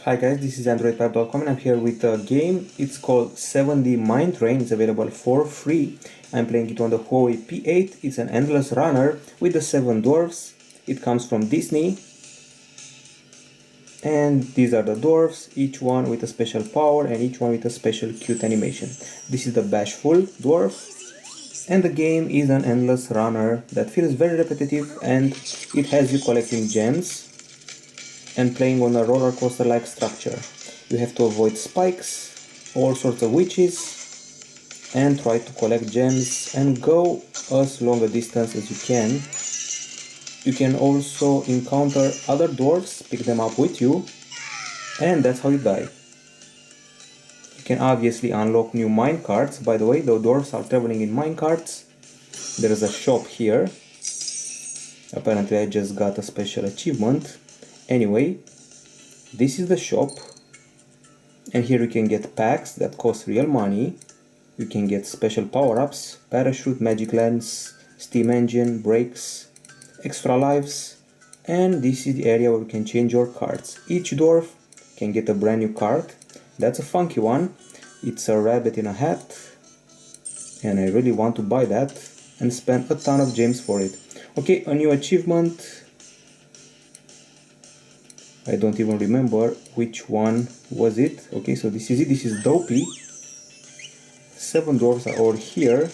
Hi guys, this is Androidpipe.com and I'm here with a game. It's called 7D Mine Train. It's available for free. I'm playing it on the Huawei P8. It's an endless runner with the 7 dwarves. It comes from Disney. And these are the dwarves, each one with a special power and each one with a special cute animation. This is the bashful dwarf. And the game is an endless runner that feels very repetitive, and it has you collecting gems and playing on a roller coaster like structure. You have to avoid spikes, all sorts of witches, and try to collect gems and go as long a distance as you can. You can also encounter other dwarves, pick them up with you, and that's how you die. You can obviously unlock new minecarts. By the way, the dwarves are traveling in minecarts. There is a shop here. Apparently I just got a special achievement. Anyway, this is the shop, and here you can get packs that cost real money. You can get special power-ups, parachute, magic lens, steam engine, brakes, extra lives, and this is the area where you can change your cards. Each dwarf can get a brand new card. That's a funky one. It's a rabbit in a hat, and I really want to buy that and spend a ton of gems for it. Okay, a new achievement. I don't even remember which one was it. Okay, so this is it. This is Dopey. 7 dwarves are all here,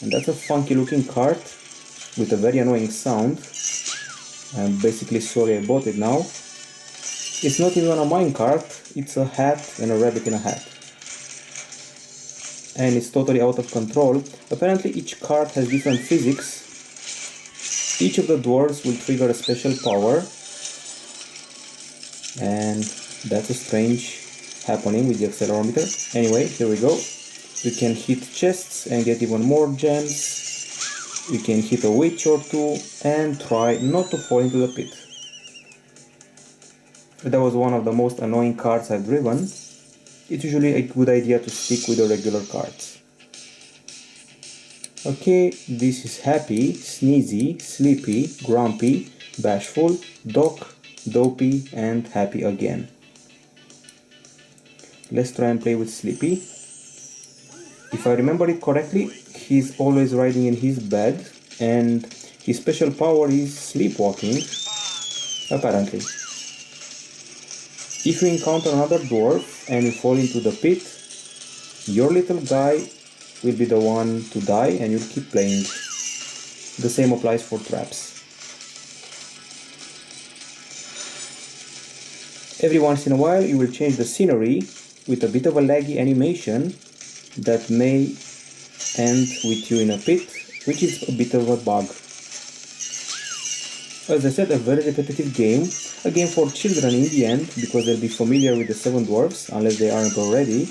and that's a funky looking card with a very annoying sound. I'm basically sorry I bought it now. It's not even a minecart, it's a hat and a rabbit in a hat. And it's totally out of control. Apparently each card has different physics. Each of the dwarves will trigger a special power. And that's a strange happening with the accelerometer. Anyway, here we go. You can hit chests and get even more gems. You can hit a witch or two and try not to fall into the pit. That was one of the most annoying cards I've driven. It's usually a good idea to stick with the regular cards. Okay, this is Happy, Sneezy, Sleepy, Grumpy, Bashful, Doc, Dopey, and Happy again. Let's try and play with Sleepy. If I remember it correctly, he's always riding in his bed, and his special power is sleepwalking, apparently. If you encounter another dwarf and you fall into the pit, your little guy will be the one to die and you'll keep playing. The same applies for traps. Every once in a while you will change the scenery with a bit of a laggy animation that may end with you in a pit, which is a bit of a bug. As I said, a very repetitive game, a game for children in the end, because they'll be familiar with the 7 dwarfs, unless they aren't already,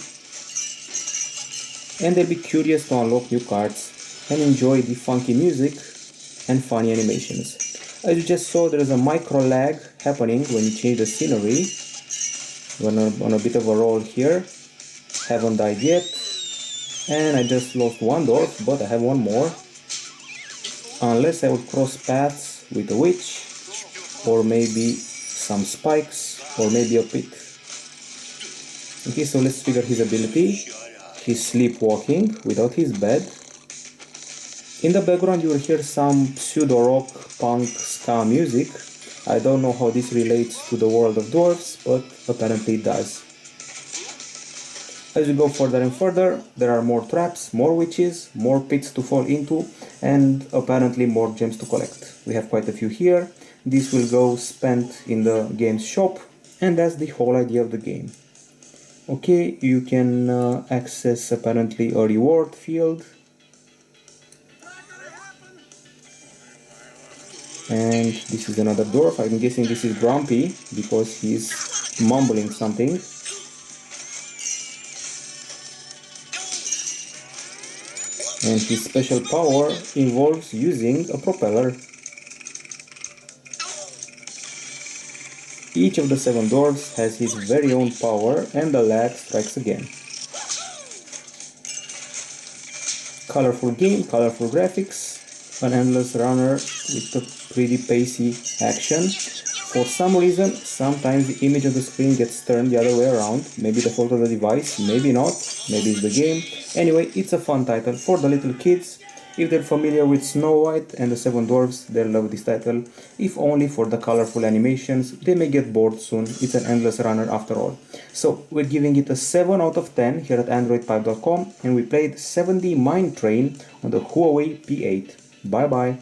and they'll be curious to unlock new cards and enjoy the funky music and funny animations. As you just saw, there is a micro lag happening when you change the scenery. We're on a bit of a roll here, haven't died yet, and I just lost one dwarf, but I have one more. Unless I would cross paths with a witch, or maybe some spikes, or maybe a pit. Okay, so let's figure his ability. He's sleepwalking without his bed. In the background you will hear some pseudo-rock, punk, ska music. I don't know how this relates to the world of dwarves, but apparently it does. As you go further and further, there are more traps, more witches, more pits to fall into, and apparently more gems to collect. We have quite a few here. This will go spent in the game's shop, and that's the whole idea of the game. Okay, you can access apparently a reward field. And this is another dwarf. I'm guessing this is Grumpy because he's mumbling something. And his special power involves using a propeller. Each of the 7 dwarves has his very own power, and the lag strikes again. Colorful game, colorful graphics, an endless runner with a pretty pacey action. For some reason, sometimes the image on the screen gets turned the other way around. Maybe the fault of the device, maybe not, maybe it's the game. Anyway, it's a fun title for the little kids. If they're familiar with Snow White and the Seven Dwarfs, they'll love this title. If only for the colorful animations, they may get bored soon. It's an endless runner after all. So, we're giving it a 7 out of 10 here at Androidpipe.com, and we played 7D Mine Train on the Huawei P8. Bye bye!